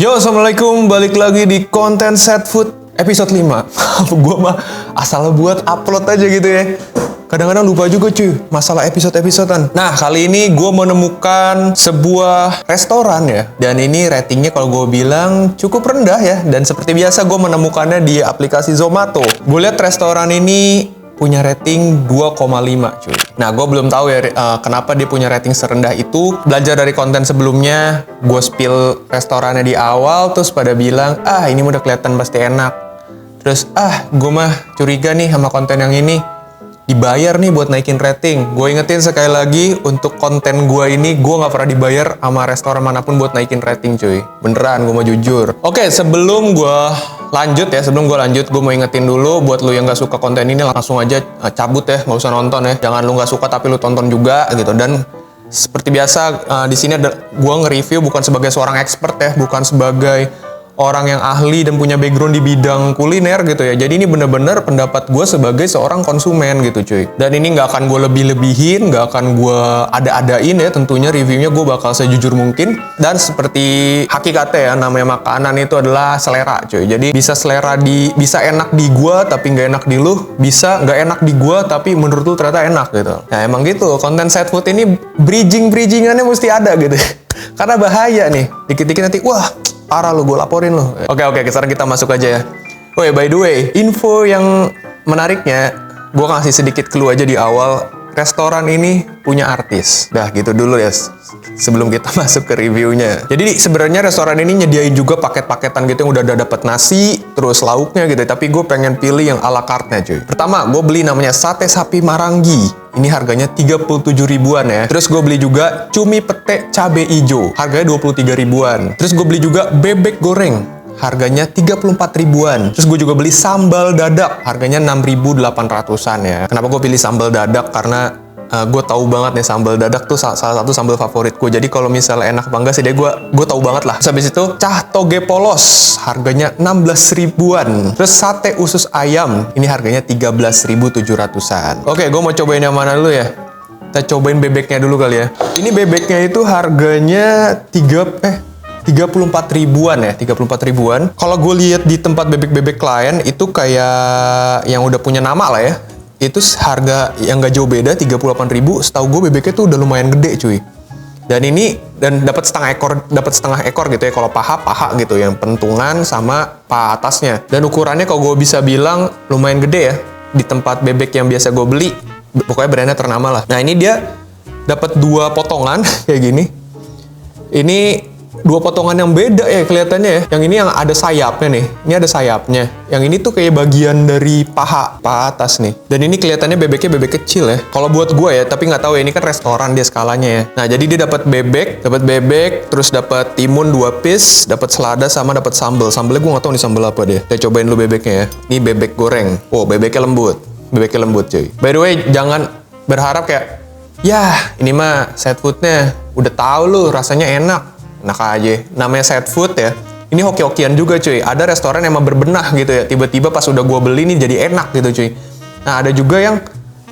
Yo, assalamualaikum, balik lagi di konten Set Food episode 5. Gue mah asal buat upload aja gitu ya. Kadang-kadang lupa juga cuy, masalah episode-episodean. Nah, kali ini gue menemukan sebuah restoran ya. Dan ini ratingnya kalau gue bilang cukup rendah ya. Dan seperti biasa gue menemukannya di aplikasi Zomato. Gue lihat restoran ini punya rating 2,5 cuy. Nah, gue belum tahu ya kenapa dia punya rating serendah itu. Belajar dari konten sebelumnya, gue spill restorannya di awal, terus pada bilang, ini udah kelihatan pasti enak. Terus, gue mah curiga nih sama konten yang ini. Dibayar nih buat naikin rating. Gue ingetin sekali lagi, untuk konten gue ini, gue gak pernah dibayar sama restoran manapun buat naikin rating cuy. Beneran, gue mau jujur. Oke, sebelum gue lanjut, gue mau ingetin dulu buat lu yang gak suka konten ini, langsung aja cabut ya, gak usah nonton ya. Jangan lu gak suka tapi lu tonton juga gitu. Dan seperti biasa, di sini gue nge-review bukan sebagai seorang expert ya, bukan sebagai orang yang ahli dan punya background di bidang kuliner gitu ya. Jadi ini bener-bener pendapat gue sebagai seorang konsumen gitu cuy. Dan ini nggak akan gue lebih-lebihin, nggak akan gue ada-adain ya. Tentunya reviewnya gue bakal sejujur mungkin. Dan seperti hakikatnya ya, namanya makanan itu adalah selera cuy. Jadi bisa bisa enak di gue tapi nggak enak di lu. Bisa nggak enak di gue tapi menurut lu ternyata enak gitu. Nah emang gitu, konten Set Food ini bridgingannya mesti ada gitu. Karena bahaya nih, dikit-dikit nanti parah lu, gue laporin lu. Oke, sekarang kita masuk aja ya. By the way, info yang menariknya, gue kasih sedikit clue aja di awal. Restoran ini punya artis. Dah gitu dulu ya, sebelum kita masuk ke reviewnya. Jadi sebenarnya restoran ini nyediain juga paket-paketan gitu yang udah dapat nasi, terus lauknya gitu. Tapi gue pengen pilih yang ala carte-nya cuy. Pertama, gue beli namanya sate sapi Marangi. Ini harganya 37 ribuan ya. Terus gue beli juga cumi pete cabe ijo. Harganya 23 ribuan. Terus gue beli juga bebek goreng. Harganya 34 ribuan. Terus gue juga beli sambal dadak. Harganya 6.800-an ya. Kenapa gue pilih sambal dadak? Karena gue tahu banget nih sambal dadak tuh salah satu sambal favorit gue. Jadi kalau misalnya enak apa enggak sih dia gue tahu banget lah. Terus habis itu cah toge polos. Harganya 16 ribuan. Terus sate usus ayam. Ini harganya 13.700-an. Oke, gue mau cobain yang mana dulu ya? Kita cobain bebeknya dulu kali ya. Ini bebeknya itu harganya 34 ribuan ya, 34 ribuan. Kalau gue lihat di tempat bebek-bebek lain itu kayak yang udah punya nama lah ya. Itu harga yang gak jauh beda, 38 ribu. Setahu gue bebeknya tuh udah lumayan gede cuy. Dan ini dapat setengah ekor gitu ya. Kalau paha gitu, yang pentungan sama paha atasnya. Dan ukurannya kalau gue bisa bilang lumayan gede ya. Di tempat bebek yang biasa gue beli, pokoknya brandnya ternama lah. Nah ini dia dapat 2 potongan kayak gini. Ini 2 potongan yang beda ya kelihatannya ya. Yang ini yang ada sayapnya nih. Ini ada sayapnya. Yang ini tuh kayak bagian dari paha atas nih. Dan ini kelihatannya bebeknya bebek kecil ya. Kalau buat gue ya, tapi nggak tahu ya, ini kan restoran dia skalanya ya. Nah, jadi dia dapat bebek, terus dapat timun 2 piece, dapat selada sama dapat sambal. Sambalnya gue nggak tahu nih sambal apa deh. Kita cobain dulu bebeknya ya. Ini bebek goreng. Bebeknya lembut cuy. By the way, jangan berharap kayak, ini mah Set Food-nya udah tahu lu rasanya enak. Enak aja, namanya Set Food ya. Ini hoki-hokian juga cuy. Ada restoran yang emang berbenah gitu ya. Tiba-tiba pas udah gue beli nih jadi enak gitu cuy. Nah ada juga yang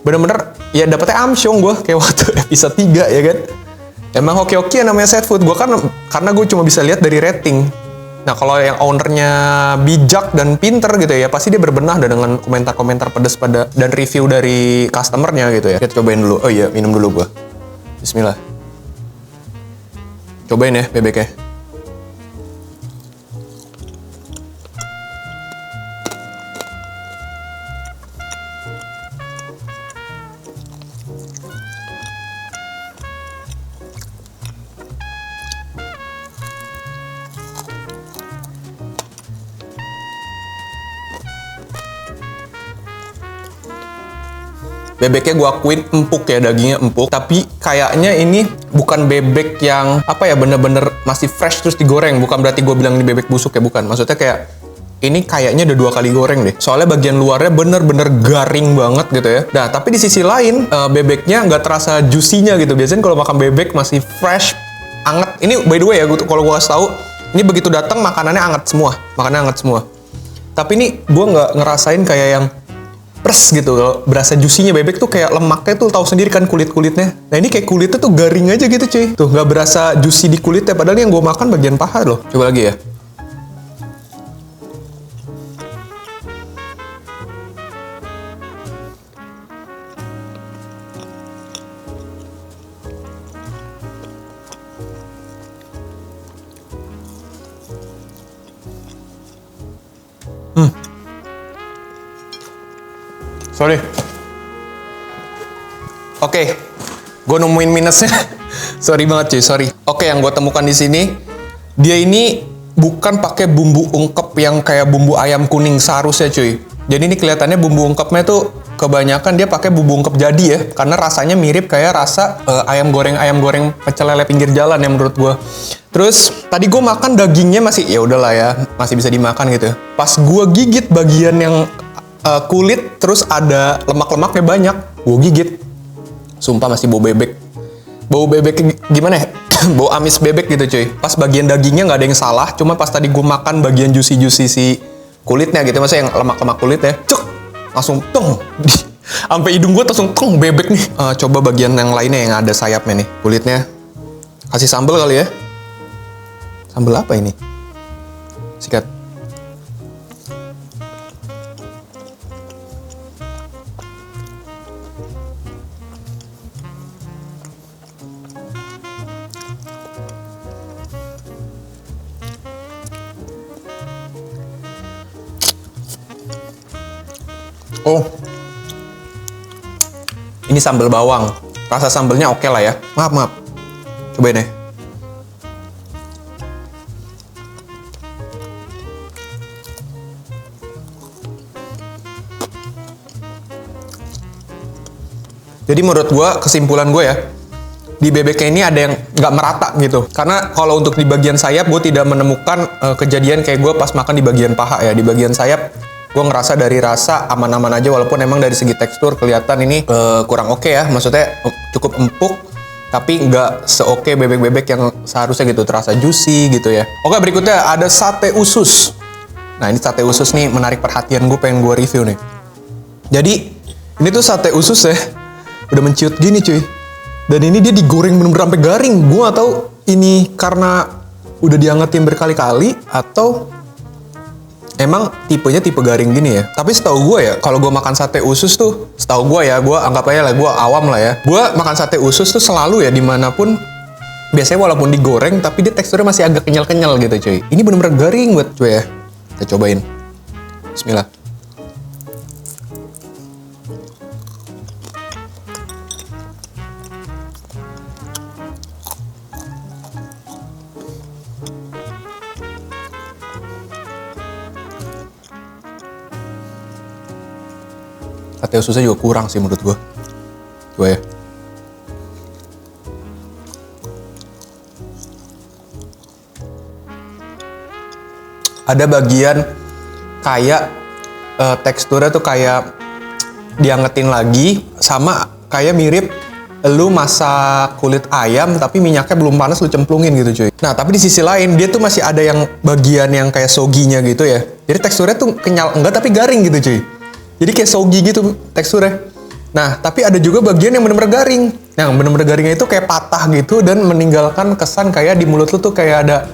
bener-bener ya dapetnya amsyong gue kayak waktu episode 3 ya kan. Emang hoki-hokian namanya Set Food. Gue kan karena gue cuma bisa lihat dari rating. Nah kalau yang ownernya bijak dan pinter gitu ya, pasti dia berbenah dengan komentar-komentar pedas dan review dari customernya gitu ya. Kita cobain dulu. Minum dulu gue. Bismillah. Cobain ya bebeknya. Bebeknya gue akuin empuk ya, dagingnya empuk. Tapi kayaknya ini bukan bebek yang bener-bener masih fresh terus digoreng. Bukan berarti gue bilang ini bebek busuk ya, bukan. Maksudnya kayak ini kayaknya udah 2 kali goreng deh. Soalnya bagian luarnya bener-bener garing banget gitu ya. Nah tapi di sisi lain bebeknya nggak terasa juicy-nya gitu. Biasanya kalau makan bebek masih fresh, anget. Ini by the way ya, kalau gue kasih tahu, ini begitu datang makanannya anget semua. Tapi ini gue nggak ngerasain kayak yang pres gitu. Kalau berasa juicy-nya bebek tuh kayak lemaknya tuh tahu sendiri kan kulit-kulitnya. Nah ini kayak kulitnya tuh garing aja gitu cuy. Tuh nggak berasa juicy di kulitnya. Padahal yang gue makan bagian paha loh. Coba lagi ya. Sorry. Oke, gue nemuin minusnya. Sorry banget cuy, sorry. Oke, yang gue temukan di sini, dia ini bukan pakai bumbu ungkep yang kayak bumbu ayam kuning seharusnya cuy. Jadi ini kelihatannya bumbu ungkepnya tuh kebanyakan dia pakai bumbu ungkep jadi ya, karena rasanya mirip kayak rasa ayam goreng pecel lele pinggir jalan ya menurut gue. Terus tadi gue makan dagingnya masih ya udahlah ya, masih bisa dimakan gitu. Pas gue gigit bagian yang kulit, terus ada lemak-lemaknya banyak, gue gigit, sumpah masih bau bebek. Bau bebek gimana ya? Bau amis bebek gitu cuy. Pas bagian dagingnya nggak ada yang salah, cuma pas tadi gue makan bagian juicy si kulitnya gitu, maksudnya yang lemak-lemak kulit ya, cuk, langsung tong, sampai hidung gue langsung tong bebek nih. Coba bagian yang lainnya yang ada sayapnya nih, kulitnya. Kasih sambal kali ya. Sambal apa ini? Sikat. Oh, ini sambal bawang. Rasa sambalnya oke lah ya. Maaf. Cobain deh. Jadi menurut gue, kesimpulan gue ya, di bebeknya ini ada yang nggak merata gitu. Karena kalau untuk di bagian sayap, gue tidak menemukan kejadian kayak gue pas makan di bagian paha ya. Di bagian sayap, gue ngerasa dari rasa aman-aman aja, walaupun emang dari segi tekstur kelihatan ini kurang oke ya. Maksudnya cukup empuk, tapi nggak se-oke bebek-bebek yang seharusnya gitu, terasa juicy gitu ya. Oke, berikutnya ada sate usus. Nah, ini sate usus nih menarik perhatian gue, pengen gue review nih. Jadi, ini tuh sate usus ya, udah menciut gini cuy. Dan ini dia digoreng bener-bener sampai garing. Gue gak tahu ini karena udah diangetin berkali-kali atau emang tipenya tipe garing gini ya. Tapi setahu gue ya, kalau gue makan sate usus tuh, setahu gue ya, gue anggap aja lah, gue awam lah ya. Gue makan sate usus tuh selalu ya, dimanapun, biasanya walaupun digoreng, tapi dia teksturnya masih agak kenyal-kenyal gitu cuy. Ini bener-bener garing buat cuy ya. Kita cobain. Bismillah. Sate ususnya juga kurang sih menurut gue. Coba ya. Ada bagian kayak teksturnya tuh kayak diangetin lagi, sama kayak mirip lu masak kulit ayam tapi minyaknya belum panas lu cemplungin gitu cuy. Nah tapi di sisi lain dia tuh masih ada yang bagian yang kayak soginya gitu ya. Jadi teksturnya tuh kenyal enggak tapi garing gitu cuy. Jadi kayak sogi gitu teksturnya. Nah, tapi ada juga bagian yang bener-bener garing. Yang bener-bener garingnya itu kayak patah gitu dan meninggalkan kesan kayak di mulut lu tuh kayak ada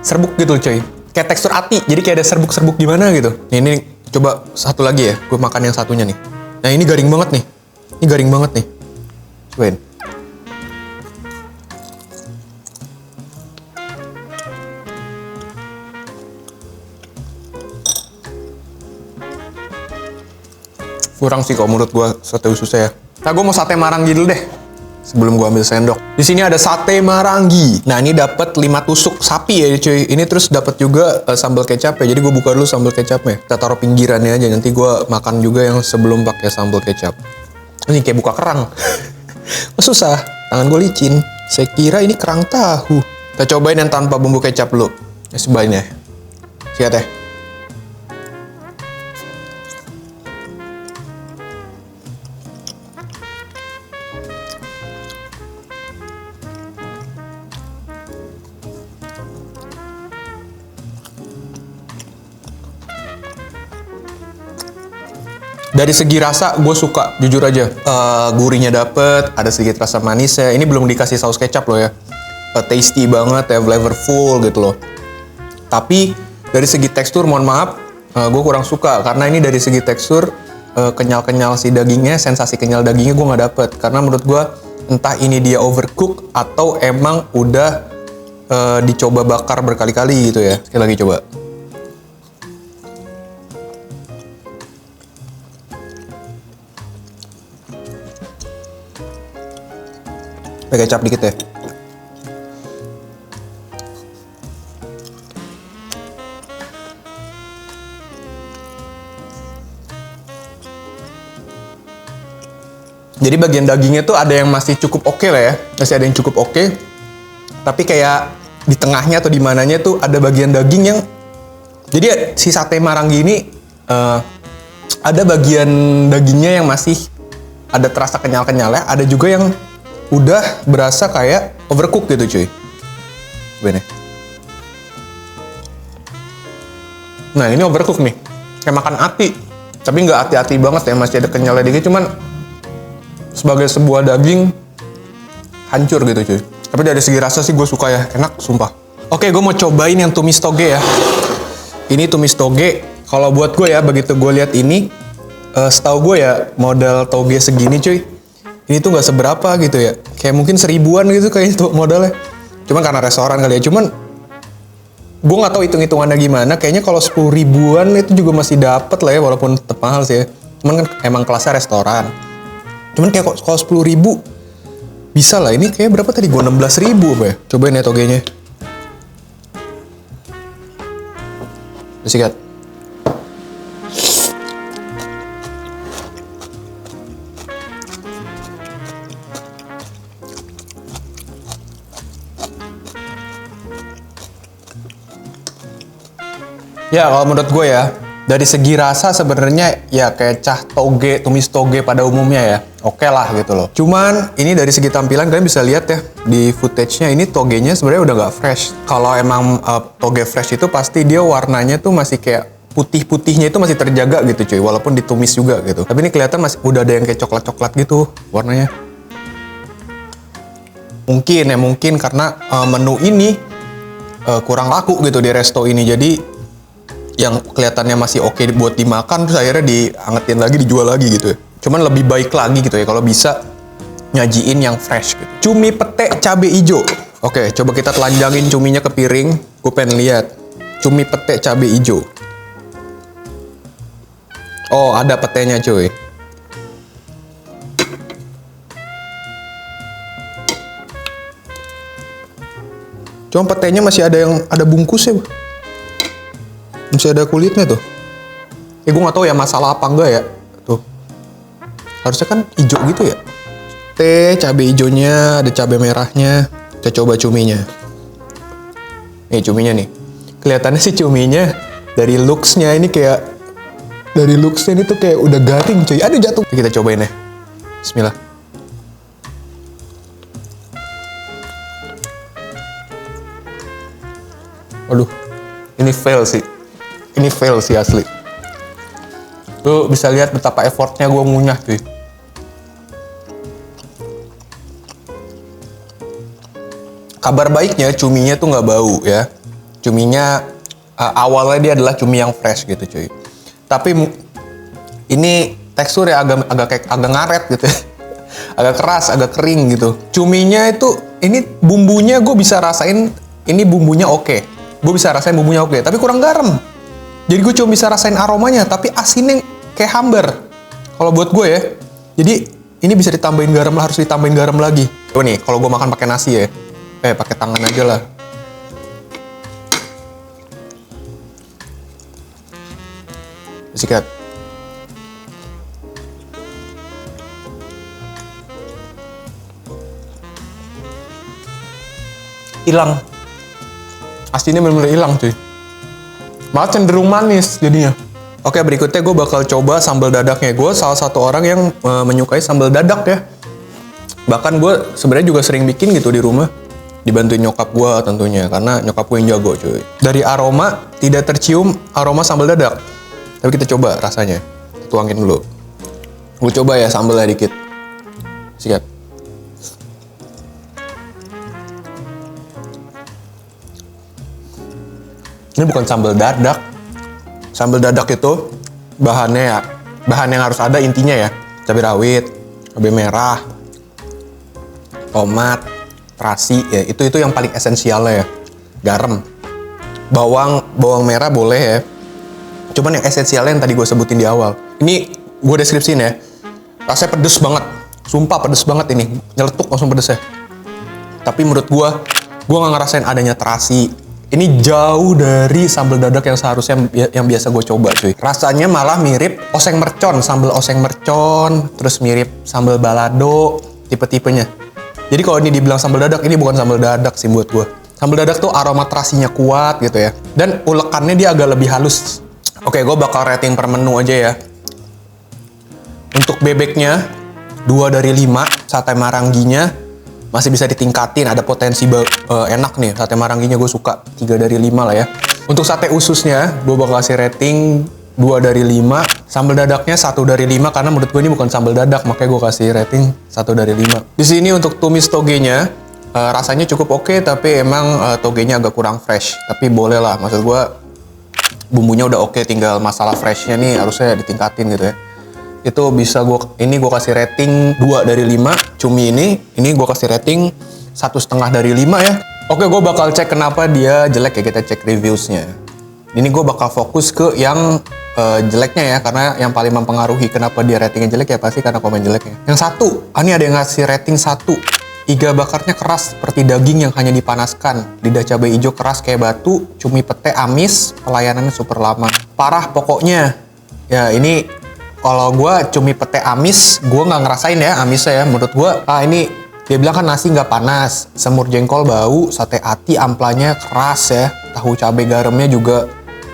serbuk gitu cuy. Kayak tekstur ati, jadi kayak ada serbuk-serbuk gimana gitu. Ini coba satu lagi ya, gue makan yang satunya nih. Nah ini garing banget nih. Ini garing banget nih. Cobain. Kurang sih kalau menurut gue sate ususnya ya. Nah gue mau sate marangi dulu deh sebelum gue ambil sendok. Di sini ada sate marangi. Nah ini dapat 5 tusuk sapi ya cuy. Ini terus dapat juga sambal kecap ya. Jadi gue buka dulu sambal kecapnya. Kita taruh pinggirannya aja. Nanti gue makan juga yang sebelum pakai sambal kecap. Ini kayak buka kerang. Susah. Tangan gue licin. Saya kira ini kerang tahu. Kita cobain yang tanpa bumbu kecap dulu. Ya sebaiknya. Siap ya. Dari segi rasa, gue suka, jujur aja. Gurihnya dapet, ada sedikit rasa manisnya. Ini belum dikasih saus kecap loh ya. Tasty banget ya, flavorful gitu loh. Tapi, dari segi tekstur, mohon maaf, gue kurang suka. Karena ini dari segi tekstur, kenyal-kenyal si dagingnya, sensasi kenyal dagingnya gue nggak dapet. Karena menurut gue, entah ini dia overcook, atau emang udah dicoba bakar berkali-kali gitu ya. Sekali lagi coba. Pakai kecap dikit ya. Jadi bagian dagingnya tuh ada yang masih cukup oke lah ya. Masih ada yang cukup oke. Tapi kayak di tengahnya atau di mananya tuh ada bagian daging yang... Jadi si sate Maranggi ini ada bagian dagingnya yang masih ada terasa kenyal-kenyal ya. Ada juga yang udah berasa kayak overcook gitu cuy. Cobain ya. Nah ini overcook nih. Kayak makan ati. Tapi nggak ati-ati banget ya. Masih ada kenyalnya dikit. Cuman sebagai sebuah daging hancur gitu cuy. Tapi dari segi rasa sih gue suka ya, enak sumpah. Oke, gue mau cobain yang tumis toge ya. Ini tumis toge. Kalau buat gue ya, begitu gue lihat ini, setahu gue ya modal toge segini cuy. Ini tuh nggak seberapa gitu ya. Kayak mungkin 1000-an gitu kayaknya tuh modalnya. Cuman karena restoran kali ya. Cuman gue nggak tahu hitung-hitungannya gimana. Kayaknya kalau 10.000-an itu juga masih dapet lah ya, walaupun tetap mahal sih ya. Cuman kan emang kelasnya restoran. Cuman kayak kalau 10.000 bisa lah. Ini kayak berapa tadi? Gue 16.000 apa ya? Cobain ya togenya. Sikat. Ya kalau menurut gue ya, dari segi rasa sebenarnya ya kayak cah toge, tumis toge pada umumnya ya. Oke lah gitu loh. Cuman ini dari segi tampilan kalian bisa lihat ya di footage-nya ini togenya sebenarnya udah nggak fresh. Kalau emang toge fresh itu pasti dia warnanya tuh masih kayak putih-putihnya itu masih terjaga gitu cuy, walaupun ditumis juga gitu. Tapi ini kelihatan masih udah ada yang kayak coklat-coklat gitu warnanya. Mungkin karena menu ini kurang laku gitu di resto ini. Jadi yang kelihatannya masih oke buat dimakan terus akhirnya diangetin lagi, dijual lagi gitu ya. Cuman lebih baik lagi gitu ya kalau bisa nyajiin yang fresh gitu. Cumi pete cabe ijo. Oke, coba kita telanjangin cuminya ke piring. Gue pengen lihat cumi pete cabe ijo. Oh, ada petenya cuy. Cuma petenya masih ada bungkusnya. Masih ada kulitnya tuh. Gue nggak tahu ya masalah apa enggak ya. Tuh. Harusnya kan hijau gitu ya. Cabai hijaunya, ada cabai merahnya. Kita coba cuminya. Nih cuminya nih. Kelihatannya sih cuminya dari looks-nya ini kayak ini tuh kayak udah garing cuy. Aduh jatuh. Kita cobain ya. Bismillah. Waduh. Ini fail sih. Ini fail sih asli. Lu bisa lihat betapa effortnya gue ngunyah cuy. Kabar baiknya cuminya tuh nggak bau ya. Cuminya awalnya dia adalah cumi yang fresh gitu cuy. Tapi ini teksturnya agak ngaret gitu. Agak keras, agak kering gitu. Cuminya itu ini bumbunya gue bisa rasain ini bumbunya oke. Gue bisa rasain bumbunya oke, tapi kurang garam. Jadi gue cuma bisa rasain aromanya, tapi asinnya kayak hambar. Kalau buat gue ya. Jadi ini bisa ditambahin garam lah, harus ditambahin garam lagi. Coba nih, kalau gue makan pakai nasi ya. Pakai tangan aja lah. Sikat. Hilang. Asinnya bener-bener hilang cuy. Malah cenderung manis jadinya. Oke, berikutnya gue bakal coba sambal dadaknya. Gue salah satu orang yang menyukai sambal dadak ya. Bahkan gue sebenarnya juga sering bikin gitu di rumah. Dibantuin nyokap gue tentunya, karena nyokap gue yang jago cuy. Dari aroma, tidak tercium aroma sambal dadak. Tapi kita coba rasanya. Tuangin dulu. Gue coba ya sambalnya dikit. Sikat. Ini bukan sambal dadak. Sambal dadak itu bahan yang harus ada intinya ya. Cabai rawit, cabai merah, tomat, terasi ya. Itu yang paling esensialnya ya. Garam. Bawang merah boleh ya. Cuman yang esensialnya yang tadi gue sebutin di awal. Ini gue deskripsiin ya. Rasanya pedes banget. Sumpah pedes banget ini. Nyeletuk langsung pedes ya. Tapi menurut gue nggak ngerasain adanya terasi. Ini jauh dari sambal dadak yang seharusnya yang biasa gue coba cuy. Rasanya malah mirip oseng mercon, sambal oseng mercon, terus mirip sambal balado, tipe-tipenya. Jadi kalau ini dibilang sambal dadak, ini bukan sambal dadak sih buat gue. Sambal dadak tuh aroma terasinya kuat gitu ya. Dan ulekannya dia agak lebih halus. Oke, gue bakal rating per menu aja ya. Untuk bebeknya, 2 dari 5. Sate marangginya masih bisa ditingkatin, ada potensi enak nih. Sate marangginya gue suka 3 dari 5 lah ya. Untuk sate ususnya, gue bakal kasih rating 2 dari 5. Sambal dadaknya 1 dari 5 karena menurut gue ini bukan sambal dadak, makanya gue kasih rating 1 dari 5. Di sini untuk tumis togenya, rasanya cukup oke, tapi emang togenya agak kurang fresh. Tapi boleh lah, maksud gue bumbunya udah oke, tinggal masalah freshnya nih harusnya ditingkatin gitu ya. Itu bisa ini gue kasih rating 2 dari 5. Cumi ini gue kasih rating 1,5 dari 5 ya. Oke, gue bakal cek kenapa dia jelek ya, kita cek reviewsnya. Ini gue bakal fokus ke yang jeleknya ya, karena yang paling mempengaruhi kenapa dia ratingnya jelek ya pasti karena komen jeleknya. Yang 1, ini ada yang ngasih rating 1. Iga bakarnya keras seperti daging yang hanya dipanaskan. Lidah cabai hijau keras kayak batu. Cumi pete amis, pelayanannya super lama. Parah pokoknya. Ya ini kalau gue cumi pete amis, gue nggak ngerasain ya amisnya ya. Menurut gue, ini dia bilang kan nasi nggak panas, semur jengkol bau, sate ati amplanya keras ya, tahu cabai garamnya juga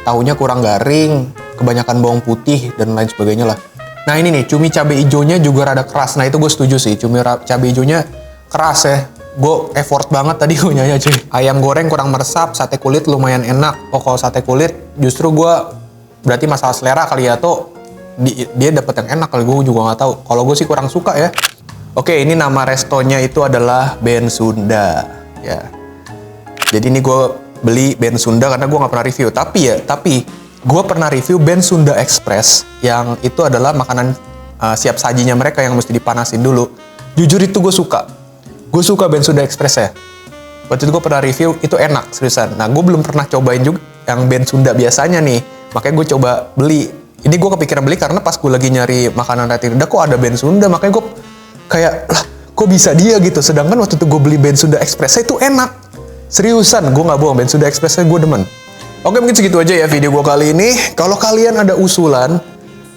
tahunya kurang garing, kebanyakan bawang putih dan lain sebagainya lah. Nah ini nih, cumi cabai hijaunya juga rada keras. Nah itu gue setuju sih, cumi cabai hijaunya keras ya. Gue effort banget tadi gue nyanyi cuy. Ayam goreng kurang meresap, sate kulit lumayan enak. Oh kalau sate kulit justru gue berarti masalah selera kali ya tuh. Dia dapat yang enak kali, gue juga nggak tahu. Kalau gue sih kurang suka ya. Oke, ini nama restonya itu adalah Ben Sunda ya. Jadi ini gue beli Ben Sunda karena gue nggak pernah review. Tapi gue pernah review Ben Sunda Express yang itu adalah makanan siap sajinya mereka yang mesti dipanasin dulu. Jujur itu gue suka. Gue suka Ben Sunda Express ya. Waktu itu gue pernah review, itu enak seriusan. Nah gue belum pernah cobain juga yang Ben Sunda biasanya nih. Makanya gue coba beli. Ini gue kepikiran beli karena pas gue lagi nyari makanan rating rendah kok ada Ben Sunda, makanya gue kayak lah kok bisa dia gitu. Sedangkan waktu itu gue beli Ben Sunda Express itu enak. Seriusan, gue nggak bohong, Ben Sunda Express gue demen. Oke, mungkin segitu aja ya video gue kali ini. Kalau kalian ada usulan,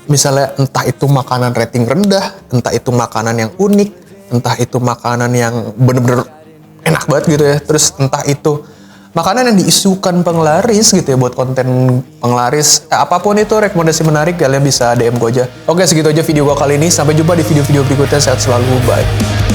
misalnya entah itu makanan rating rendah, entah itu makanan yang unik, entah itu makanan yang bener-bener enak banget gitu ya, terus entah itu makanan yang diisukan penglaris gitu ya buat konten penglaris, apapun itu rekomendasi menarik kalian bisa DM gue aja. Oke, segitu aja video gue kali ini. Sampai jumpa di video-video berikutnya. Sehat selalu, bye.